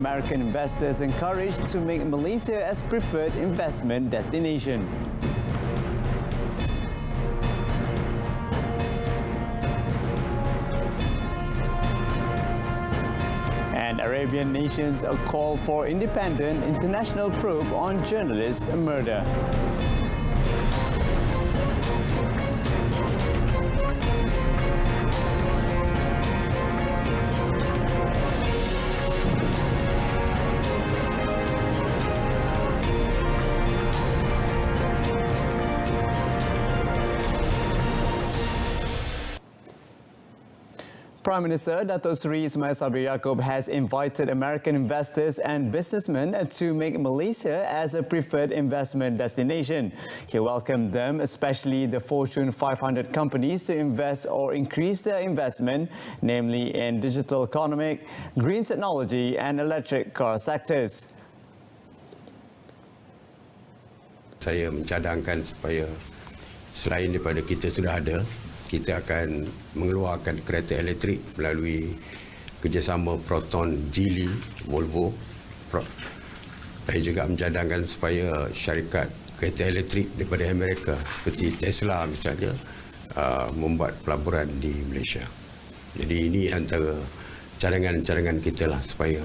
American investors encouraged to make Malaysia as preferred investment destination. And Arabian nations call for independent international probe on journalist murder. Prime Minister Datuk Seri Ismail Sabri Yaakob has invited American investors and businessmen to make Malaysia as a preferred investment destination. He welcomed them, especially the Fortune 500 companies, to invest or increase their investment, namely in digital economic, green technology and electric car sectors. Saya mencadangkan supaya selain daripada kita sudah ada, kita akan mengeluarkan kereta elektrik melalui kerjasama Proton, Geely, Volvo. Saya juga mencadangkan supaya syarikat kereta elektrik daripada Amerika seperti Tesla misalnya membuat pelaburan di Malaysia. Jadi ini antara cadangan-cadangan kita lah supaya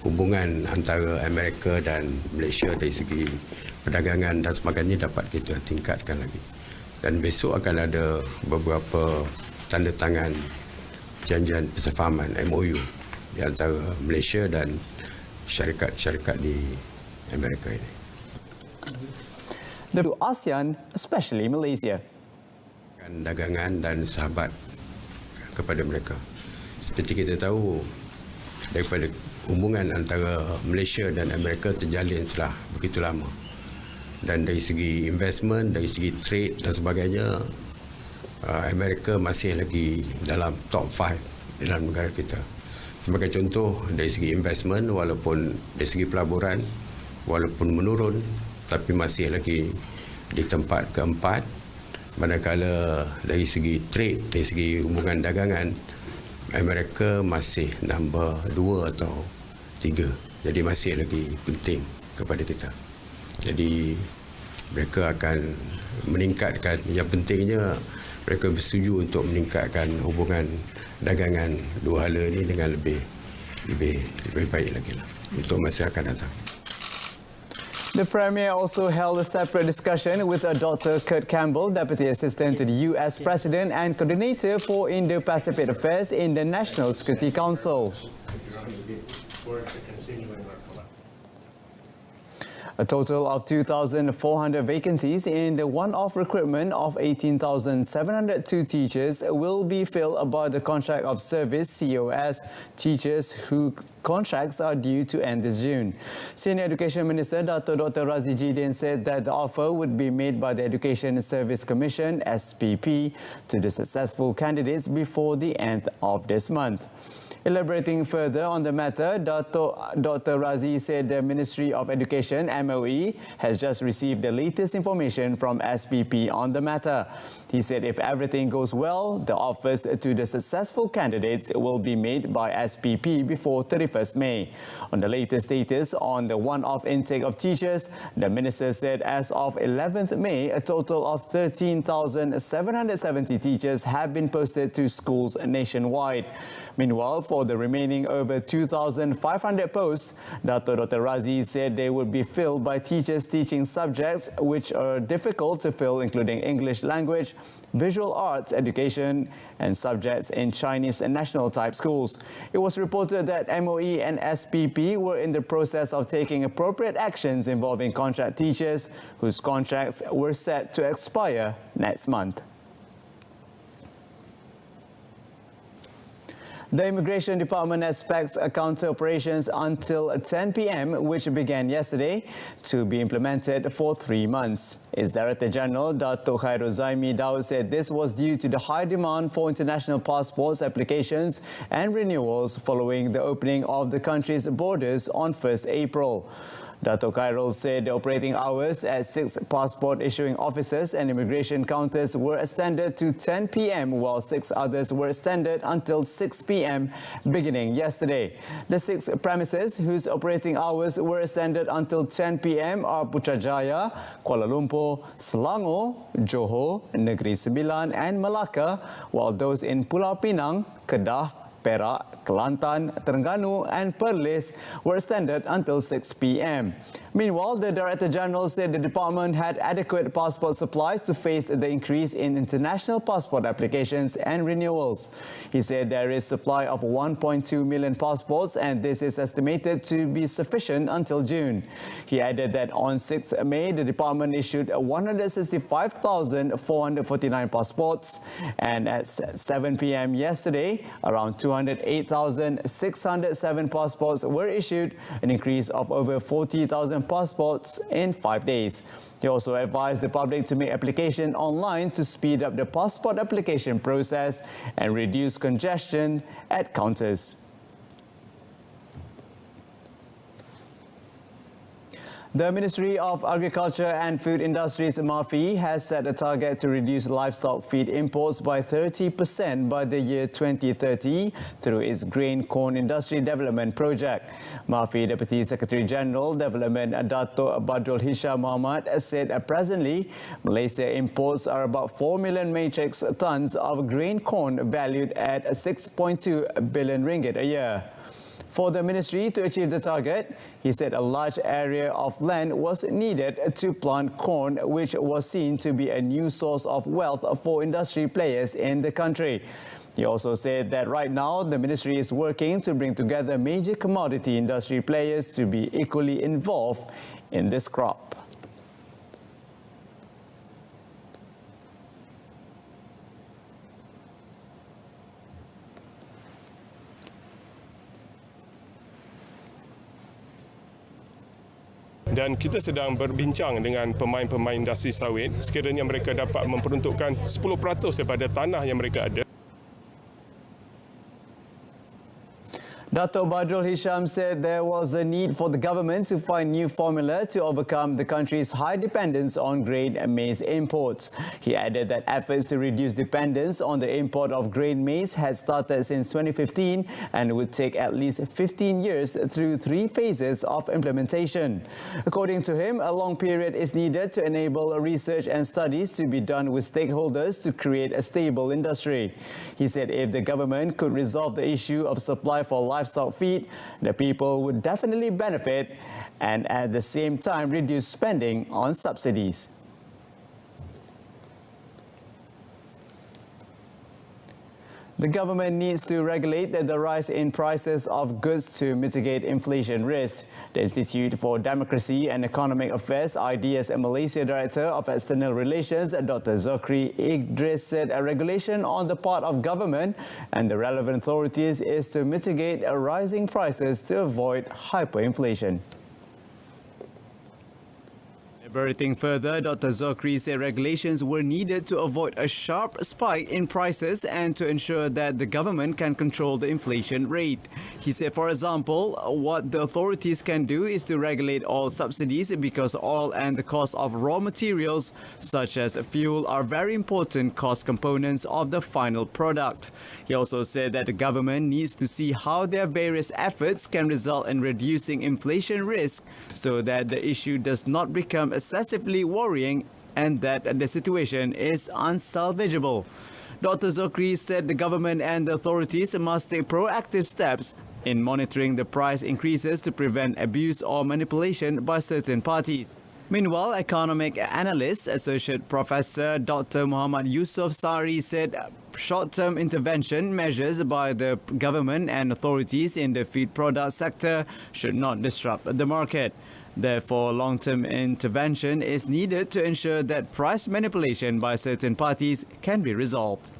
hubungan antara Amerika dan Malaysia dari segi perdagangan dan sebagainya dapat kita tingkatkan lagi. Dan besok akan ada beberapa tanda tangan janjian persefahaman MOU di antara Malaysia dan syarikat-syarikat di Amerika ini. The ASEAN, especially Malaysia. Dagangan dan sahabat kepada mereka. Seperti kita tahu, daripada hubungan antara Malaysia dan Amerika terjalin setelah begitu lama. Dan dari segi investment, dari segi trade dan sebagainya, Amerika masih lagi dalam top 5 dalam negara kita. Sebagai contoh, dari segi investment, walaupun dari segi pelaburan, walaupun menurun, tapi masih lagi di tempat keempat. Manakala dari segi trade, dari segi hubungan dagangan, Amerika masih nombor 2 atau 3. Jadi masih lagi penting kepada kita. Jadi mereka akan meningkatkan, yang pentingnya mereka bersetuju untuk meningkatkan hubungan dagangan dua hala ini dengan lebih baik lagi lah untuk masa akan datang. The Premier also held a separate discussion with Dr. Kurt Campbell, Deputy Assistant to the US President and Coordinator for Indo-Pacific Affairs in the National Security Council. A total of 2,400 vacancies in the one-off recruitment of 18,702 teachers will be filled by the Contract of Service (COS) teachers whose contracts are due to end this June. Senior Education Minister Dr. Razzie Jidin said that the offer would be made by the Education Service Commission (SPP) to the successful candidates before the end of this month. Elaborating further on the matter, Dr. Razzie said the Ministry of Education (MOE) has just received the latest information from SPP on the matter. He said if everything goes well, the offers to the successful candidates will be made by SPP before 31st May. On the latest status on the one-off intake of teachers, the Minister said as of 11th May, a total of 13,770 teachers have been posted to schools nationwide. Meanwhile, for the remaining over 2,500 posts, Dr. Razzie said they would be filled by teachers teaching subjects which are difficult to fill, including English language, visual arts education, and subjects in Chinese and national type schools. It was reported that MOE and SPP were in the process of taking appropriate actions involving contract teachers whose contracts were set to expire next month. The Immigration Department expects counter operations until 10 p.m., which began yesterday, to be implemented for 3 months. Its Director General, Dato' Khairul Zaimi Daud, said this was due to the high demand for international passports applications and renewals following the opening of the country's borders on 1st April. Dato' Khairul said the operating hours at 6 passport issuing offices and immigration counters were extended to 10 p.m. while 6 others were extended until 6 p.m. p.m. beginning yesterday. The 6 premises whose operating hours were extended until 10 p.m. are Putrajaya, Kuala Lumpur, Selangor, Johor, Negeri Sembilan and Melaka, while those in Pulau Pinang, Kedah, Perak, Kelantan, Terengganu and Perlis were extended until 6 p.m. Meanwhile, the Director General said the department had adequate passport supply to face the increase in international passport applications and renewals. He said there is supply of 1.2 million passports and this is estimated to be sufficient until June. He added that on 6 May, the department issued 165,449 passports and at 7 p.m. yesterday, around 208,607 passports were issued, an increase of over 40,000 passports in 5 days. He also advised the public to make application online to speed up the passport application process and reduce congestion at counters. The Ministry of Agriculture and Food Industries MAFI has set a target to reduce livestock feed imports by 30% by the year 2030 through its Grain Corn Industry Development Project. MAFI Deputy Secretary General Development Dato' Badrul Hisham Muhammad said presently Malaysia imports are about 4 million metric tons of grain corn valued at 6.2 billion ringgit a year. For the ministry to achieve the target, he said a large area of land was needed to plant corn, which was seen to be a new source of wealth for industry players in the country. He also said that right now the ministry is working to bring together major commodity industry players to be equally involved in this crop. Dan kita sedang berbincang dengan pemain-pemain industri sawit sekiranya mereka dapat memperuntukkan 10% daripada tanah yang mereka ada. Dato' Badrul Hisham said there was a need for the government to find new formula to overcome the country's high dependence on grain and maize imports. He added that efforts to reduce dependence on the import of grain maize had started since 2015 and would take at least 15 years through 3 phases of implementation. According to him, a long period is needed to enable research and studies to be done with stakeholders to create a stable industry. He said if the government could resolve the issue of supply for livestock feed, the people would definitely benefit and at the same time reduce spending on subsidies. The government needs to regulate the rise in prices of goods to mitigate inflation risk. The Institute for Democracy and Economic Affairs IDS Malaysia Director of External Relations Dr. Zokri Idris said a regulation on the part of government and the relevant authorities is to mitigate rising prices to avoid hyperinflation. Elaborating further, Dr. Zokri said regulations were needed to avoid a sharp spike in prices and to ensure that the government can control the inflation rate. He said, for example, what the authorities can do is to regulate all subsidies because oil and the cost of raw materials such as fuel are very important cost components of the final product. He also said that the government needs to see how their various efforts can result in reducing inflation risk so that the issue does not become excessively worrying and that the situation is unsalvageable. Dr. Zokri said the government and the authorities must take proactive steps in monitoring the price increases to prevent abuse or manipulation by certain parties. Meanwhile, economic analyst, Associate Professor Dr. Muhammad Yusuf Sari said short-term intervention measures by the government and authorities in the feed product sector should not disrupt the market. Therefore, long-term intervention is needed to ensure that price manipulation by certain parties can be resolved.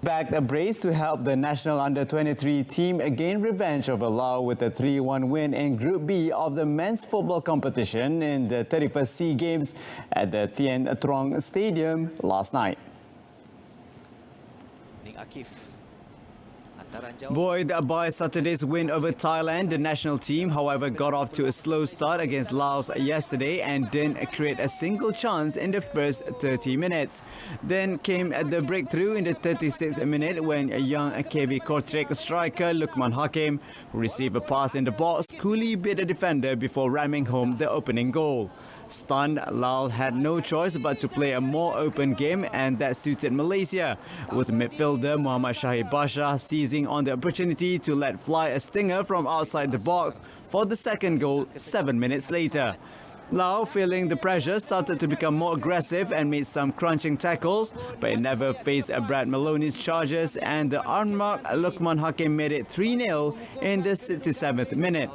Backed a brace to help the national under-23 team gain revenge over Laos with a 3-1 win in Group B of the men's football competition in the 31st SEA Games at the Thien Trong Stadium last night. Buoyed by Saturday's win over Thailand, the national team, however, got off to a slow start against Laos yesterday and didn't create a single chance in the first 30 minutes. Then came the breakthrough in the 36th minute when a young KV Kortrijk striker Lukman Hakim, who received a pass in the box, coolly beat a defender before ramming home the opening goal. Stunned, Laos had no choice but to play a more open game, and that suited Malaysia, with midfielder Muhammad Shahid Basha seizing on the opportunity to let fly a stinger from outside the box for the second goal 7 minutes later. Laos, feeling the pressure, started to become more aggressive and made some crunching tackles, but it never faced Brad Maloney's charges, and the unmarked Lukman Hakim made it 3-0 in the 67th minute.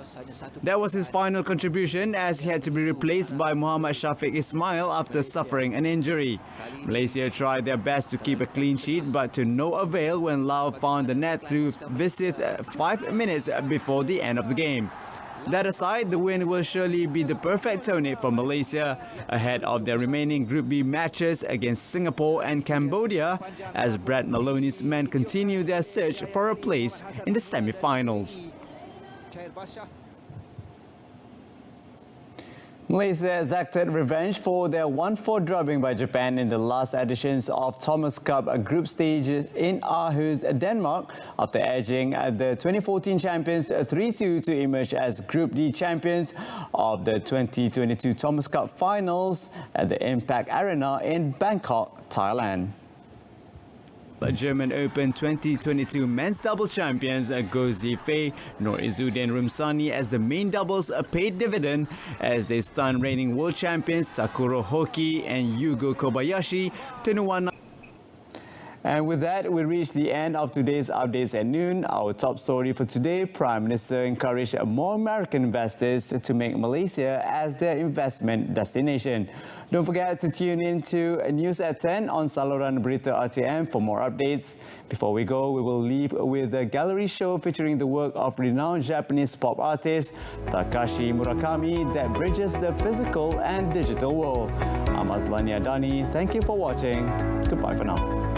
That was his final contribution, as he had to be replaced by Muhammad Shafiq Ismail after suffering an injury. Malaysia tried their best to keep a clean sheet, but to no avail when Laos found the net through visit 5 minutes before the end of the game. That aside, the win will surely be the perfect tonic for Malaysia ahead of their remaining Group B matches against Singapore and Cambodia, as Brad Maloney's men continue their search for a place in the semi-finals. Malaysia exacted revenge for their 1-4 drubbing by Japan in the last editions of Thomas Cup group stage in Aarhus, Denmark, after edging the 2014 champions 3-2 to emerge as Group D champions of the 2022 Thomas Cup finals at the Impact Arena in Bangkok, Thailand. German Open 2022 men's doubles champions Goh Zifei nor Izzuddin Rumsani as the main doubles paid dividend as they stunned reigning world champions Takuro Hoki and Yugo Kobayashi 21. And with that, we reach the end of today's updates at noon. Our top story for today: Prime Minister encouraged more American investors to make Malaysia as their investment destination. Don't forget to tune in to News at 10 on saluran Berita RTM for more updates. Before we go, we will leave with a gallery show featuring the work of renowned Japanese pop artist Takashi Murakami that bridges the physical and digital world. I'm Azlani Adani. Thank you for watching. Goodbye for now.